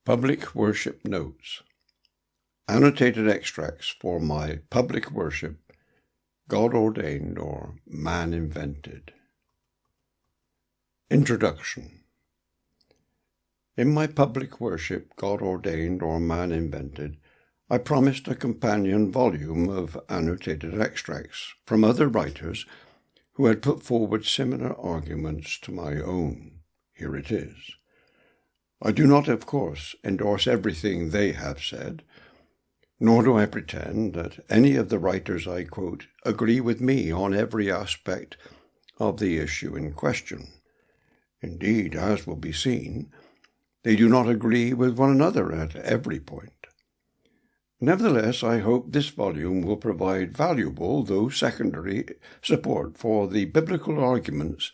Public Worship Notes. Annotated extracts for my public worship, God-Ordained or Man-Invented. Introduction. In my public worship, God-Ordained or Man-Invented, I promised a companion volume of annotated extracts from other writers who had put forward similar arguments to my own. Here it is. I do not, of course, endorse everything they have said, nor do I pretend that any of the writers I quote agree with me on every aspect of the issue in question. Indeed, as will be seen, they do not agree with one another at every point. Nevertheless, I hope this volume will provide valuable, though secondary, support for the biblical arguments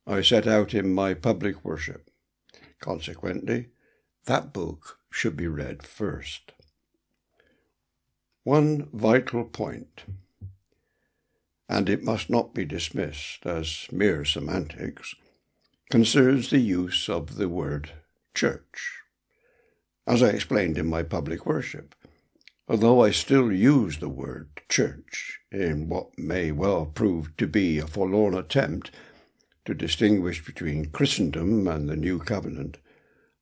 I set out in my public worship. Consequently, that book should be read first. One vital point, and it must not be dismissed as mere semantics, concerns the use of the word church. As I explained in my public worship, although I still use the word church in what may well prove to be a forlorn attempt to distinguish between Christendom and the New Covenant,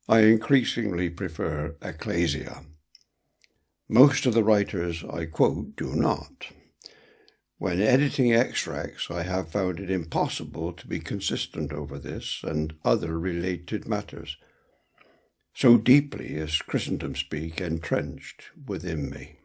I increasingly prefer ecclesia. Most of the writers I quote do not. When editing extracts, I have found it impossible to be consistent over this and other related matters. So deeply is Christendom speak entrenched within me.